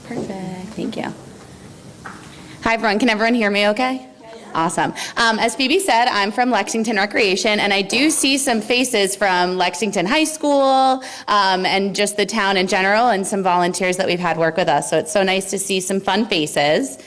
Perfect, thank you. Hi everyone, can everyone hear me okay? Awesome. As Phoebe said, I'm from Lexington Recreation, and I do see some faces from Lexington High School and just the town in general, and some volunteers that we've had work with us. So it's so nice to see some fun faces.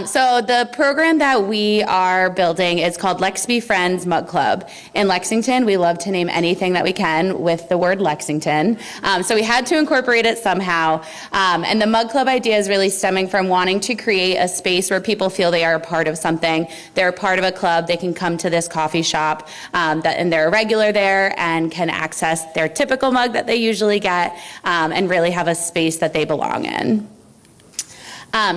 So the program that we are building is called Lex Be Friends Mug Club. In Lexington, we love to name anything that we can with the word Lexington. So we had to incorporate it somehow. And the Mug Club idea is really stemming from wanting to create a space where people feel they are a part of something. They're a part of a club. They can come to this coffee shop and they're a regular there and can access their typical mug that they usually get and really have a space that they belong in.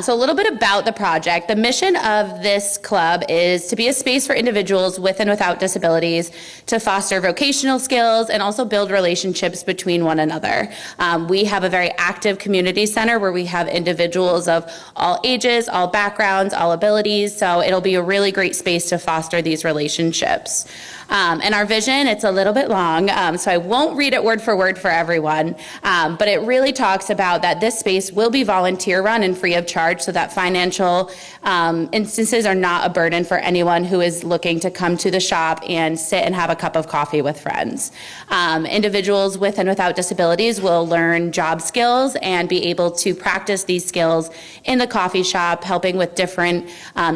So a little bit about the project. The mission of this club is to be a space for individuals with and without disabilities to foster vocational skills and also build relationships between one another. We have a very active community center where we have individuals of all ages, all backgrounds, all abilities, so it'll be a really great space to foster these relationships. And our vision, it's a little bit long, so I won't read it word for everyone, but it really talks about that this space will be volunteer run and free of charge, so that financial instances are not a burden for anyone who is looking to come to the shop and sit and have a cup of coffee with friends. Individuals with and without disabilities will learn job skills and be able to practice these skills in the coffee shop, helping with different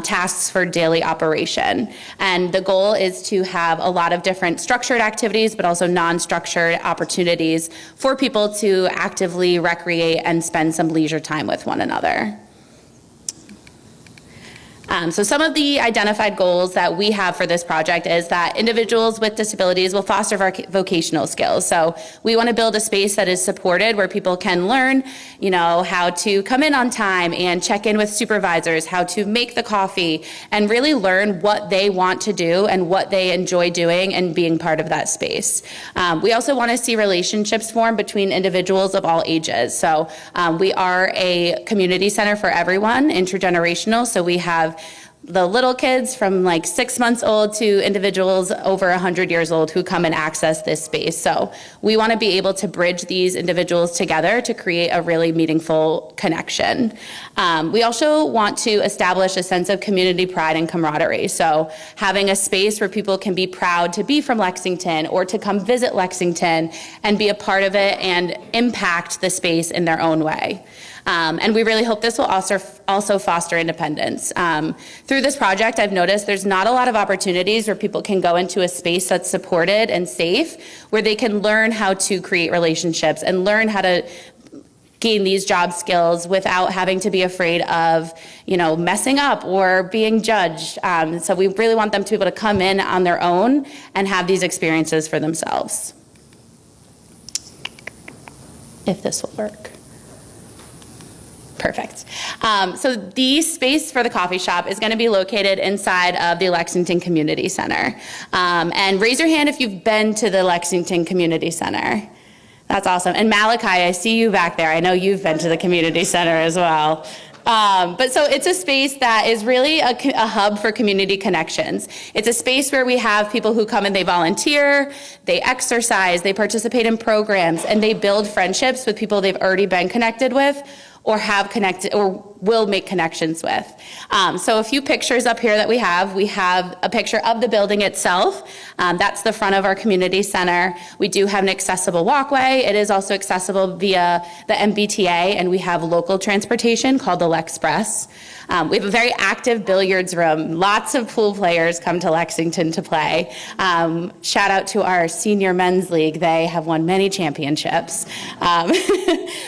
tasks for daily operation. And the goal is to have a lot of different structured activities, but also non-structured opportunities for people to actively recreate and spend some leisure time with one another. So some of the identified goals that we have for this project is that individuals with disabilities will foster vocational skills. So we want to build a space that is supported where people can learn, how to come in on time and check in with supervisors, how to make the coffee, and really learn what they want to do and what they enjoy doing and being part of that space. We also want to see relationships form between individuals of all ages. So we are a community center for everyone, intergenerational, so we have the little kids from like 6 months old to individuals over 100 years old who come and access this space. So we want to be able to bridge these individuals together to create a really meaningful connection. We also want to establish a sense of community pride and camaraderie. So having a space where people can be proud to be from Lexington or to come visit Lexington and be a part of it and impact the space in their own way. And we really hope this will also foster independence. Through this project, I've noticed there's not a lot of opportunities where people can go into a space that's supported and safe, where they can learn how to create relationships and learn how to gain these job skills without having to be afraid of, messing up or being judged. So we really want them to be able to come in on their own and have these experiences for themselves. If this will work. Perfect. So the space for the coffee shop is going to be located inside of the Lexington Community Center. And raise your hand if you've been to the Lexington Community Center. That's awesome. And Malachi, I see you back there. I know you've been to the community center as well. But so it's a space that is really a hub for community connections. It's a space where we have people who come and they volunteer, they exercise, they participate in programs, and they build friendships with people they've already been connected with or have connected or will make connections with. So a few pictures up here that we have a picture of the building itself. That's the front of our community center. We do have an accessible walkway. It is also accessible via the MBTA, and we have local transportation called the Lexpress. We have a very active billiards room. Lots of pool players come to Lexington to play. Shout out to our senior men's league. They have won many championships.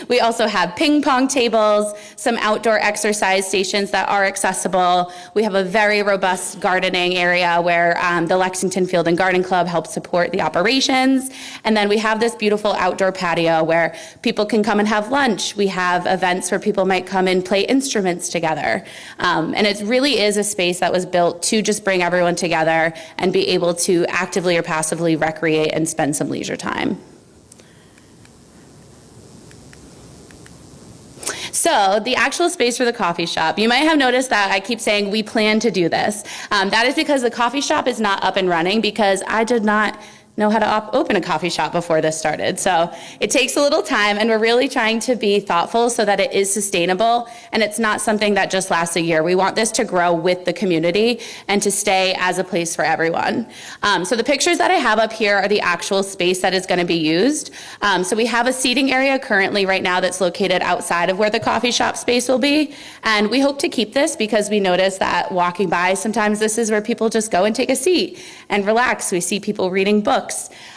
We also have ping pong tables, some outdoor exercise stations that are accessible. We have a very robust gardening area where the Lexington Field and Garden Club helps support the operations. And then we have this beautiful outdoor patio where people can come and have lunch. We have events where people might come and play instruments together. And it really is a space that was built to just bring everyone together and be able to actively or passively recreate and spend some leisure time. So the actual space for the coffee shop, you might have noticed that I keep saying we plan to do this. That is because the coffee shop is not up and running because I did not know how to open a coffee shop before this started. So it takes a little time, and we're really trying to be thoughtful so that it is sustainable and it's not something that just lasts a year. We want this to grow with the community and to stay as a place for everyone. So the pictures that I have up here are the actual space that is going to be used. So we have a seating area currently right now that's located outside of where the coffee shop space will be. And we hope to keep this because we notice that walking by, sometimes this is where people just go and take a seat and relax. We see people reading books.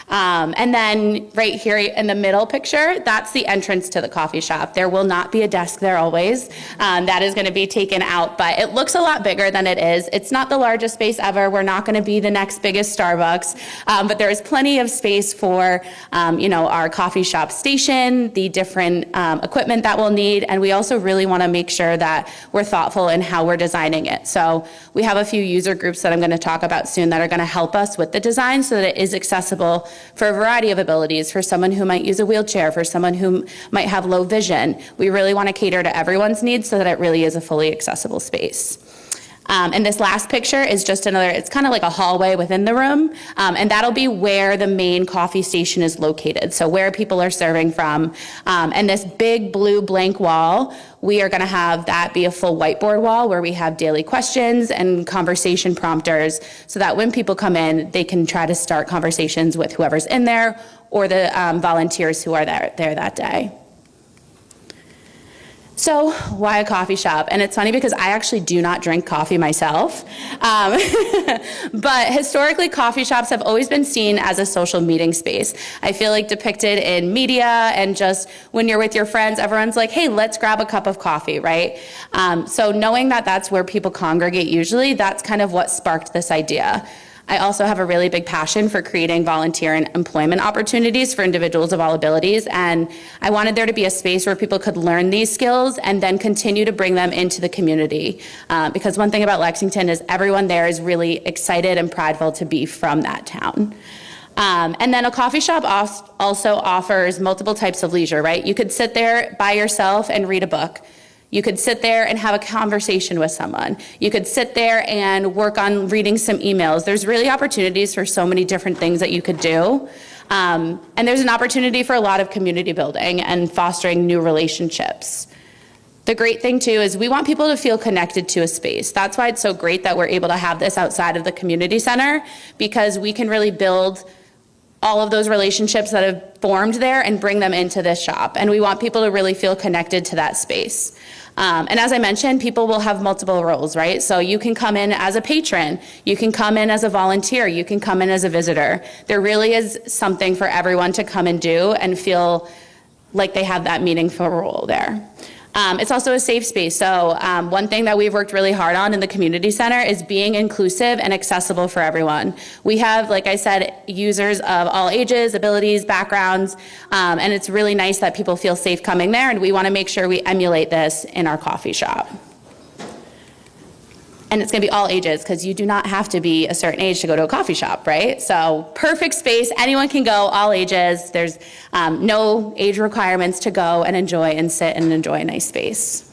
And then right here in the middle picture, that's the entrance to the coffee shop. There will not be a desk there always. That is going to be taken out, but it looks a lot bigger than it is. It's not the largest space ever. We're not going to be the next biggest Starbucks, but there is plenty of space for, our coffee shop station, the different equipment that we'll need, and we also really want to make sure that we're thoughtful in how we're designing it. So we have a few user groups that I'm going to talk about soon that are going to help us with the design so that it is accessible for a variety of abilities, for someone who might use a wheelchair, for someone who might have low vision. We really want to cater to everyone's needs so that it really is a fully accessible space. And this last picture is just another, it's kind of like a hallway within the room, and that'll be where the main coffee station is located, so where people are serving from. And this big blue blank wall, we are going to have that be a full whiteboard wall where we have daily questions and conversation prompters so that when people come in, they can try to start conversations with whoever's in there or the volunteers who are there that day. So why a coffee shop? And it's funny because I actually do not drink coffee myself. But historically, coffee shops have always been seen as a social meeting space. I feel like depicted in media and just when you're with your friends, everyone's like, hey, let's grab a cup of coffee, right? So knowing that that's where people congregate usually, that's kind of what sparked this idea. I also have a really big passion for creating volunteer and employment opportunities for individuals of all abilities, and I wanted there to be a space where people could learn these skills and then continue to bring them into the community. Because one thing about Lexington is everyone there is really excited and prideful to be from that town. And then a coffee shop also offers multiple types of leisure, right? You could sit there by yourself and read a book. You could sit there and have a conversation with someone. You could sit there and work on reading some emails. There's really opportunities for so many different things that you could do. And there's an opportunity for a lot of community building and fostering new relationships. The great thing too is we want people to feel connected to a space. That's why it's so great that we're able to have this outside of the community center, because we can really build all of those relationships that have formed there and bring them into this shop. And we want people to really feel connected to that space. And as I mentioned, people will have multiple roles, right? So you can come in as a patron, you can come in as a volunteer, you can come in as a visitor. There really is something for everyone to come and do and feel like they have that meaningful role there. It's also a safe space. So one thing that we've worked really hard on in the community center is being inclusive and accessible for everyone. We have, like I said, users of all ages, abilities, backgrounds, and it's really nice that people feel safe coming there, and we want to make sure we emulate this in our coffee shop. And it's going to be all ages, because you do not have to be a certain age to go to a coffee shop, right? So perfect space, anyone can go, all ages. There's no age requirements to go and enjoy and sit and enjoy a nice space.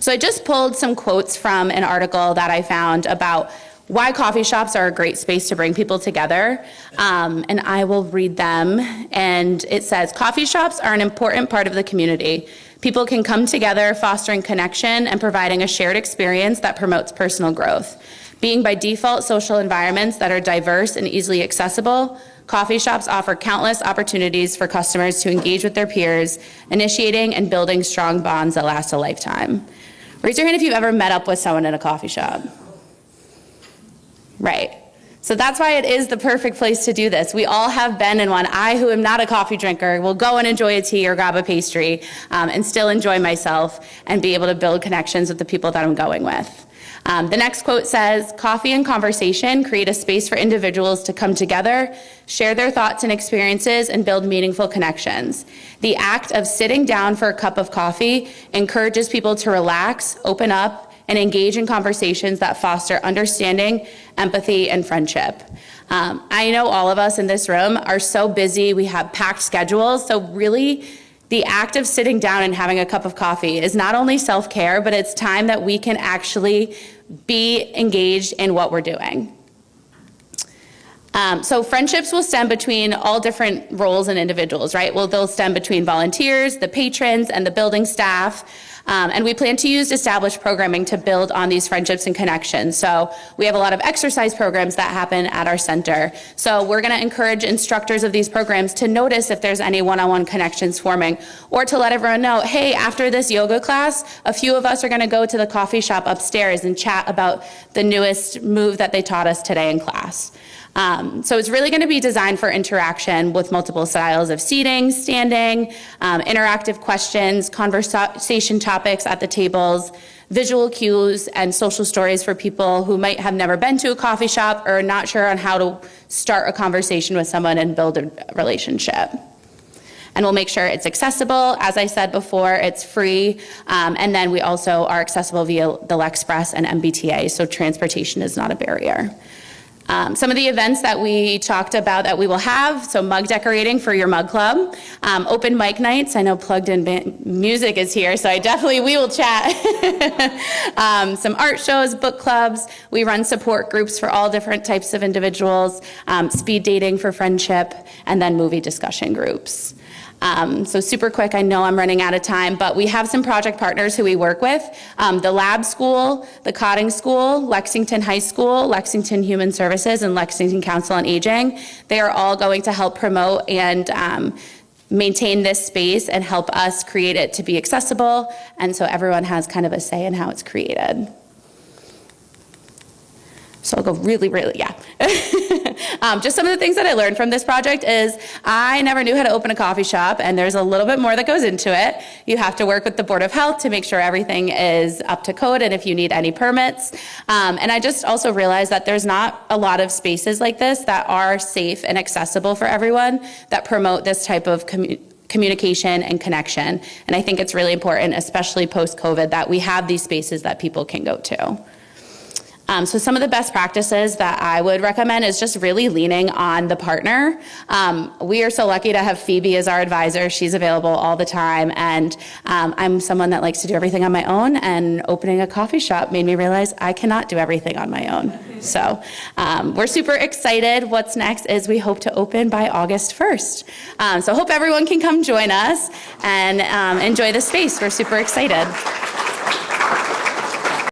So I just pulled some quotes from an article that I found about why coffee shops are a great space to bring people together, and I will read them. And it says, coffee shops are an important part of the community. People can come together, fostering connection and providing a shared experience that promotes personal growth. Being by default social environments that are diverse and easily accessible, coffee shops offer countless opportunities for customers to engage with their peers, initiating and building strong bonds that last a lifetime. Raise your hand if you've ever met up with someone in a coffee shop. Right. So that's why it is the perfect place to do this. We all have been in one. I, who am not a coffee drinker, will go and enjoy a tea or grab a pastry and still enjoy myself and be able to build connections with the people that I'm going with. The next quote says, coffee and conversation create a space for individuals to come together, share their thoughts and experiences, and build meaningful connections. The act of sitting down for a cup of coffee encourages people to relax, open up, and engage in conversations that foster understanding, empathy, and friendship. I know all of us in this room are so busy, we have packed schedules, so really the act of sitting down and having a cup of coffee is not only self-care, but it's time that we can actually be engaged in what we're doing. So friendships will stem between all different roles and individuals, right? Well, they'll stem between volunteers, the patrons, and the building staff. And we plan to use established programming to build on these friendships and connections. So we have a lot of exercise programs that happen at our center. So we're going to encourage instructors of these programs to notice if there's any one-on-one connections forming, or to let everyone know, hey, after this yoga class, a few of us are going to go to the coffee shop upstairs and chat about the newest move that they taught us today in class. So it's really going to be designed for interaction with multiple styles of seating, standing, interactive questions, conversation topics at the tables, visual cues, and social stories for people who might have never been to a coffee shop or are not sure on how to start a conversation with someone and build a relationship. And we'll make sure it's accessible. As I said before, it's free. And then we also are accessible via the Lexpress and MBTA, so transportation is not a barrier. Some of the events that we talked about that we will have, so mug decorating for your mug club, open mic nights. I know Plugged In Music is here, so we will chat. Some art shows, book clubs. We run support groups for all different types of individuals, speed dating for friendship, and then movie discussion groups. So super quick, I know I'm running out of time, but we have some project partners who we work with. The Lab School, the Cotting School, Lexington High School, Lexington Human Services, and Lexington Council on Aging. They are all going to help promote and maintain this space and help us create it to be accessible, and so everyone has kind of a say in how it's created. So I'll go really, just some of the things that I learned from this project is I never knew how to open a coffee shop, and there's a little bit more that goes into it. You have to work with the Board of Health to make sure everything is up to code and if you need any permits. And I just also realized that there's not a lot of spaces like this that are safe and accessible for everyone that promote this type of communication and connection. And I think it's really important, especially post-COVID, that we have these spaces that people can go to. So some of the best practices that I would recommend is just really leaning on the partner. We are so lucky to have Phoebe as our advisor. She's available all the time, and I'm someone that likes to do everything on my own, and opening a coffee shop made me realize I cannot do everything on my own. So we're super excited. What's next is we hope to open by August 1st. So hope everyone can come join us and enjoy the space. We're super excited.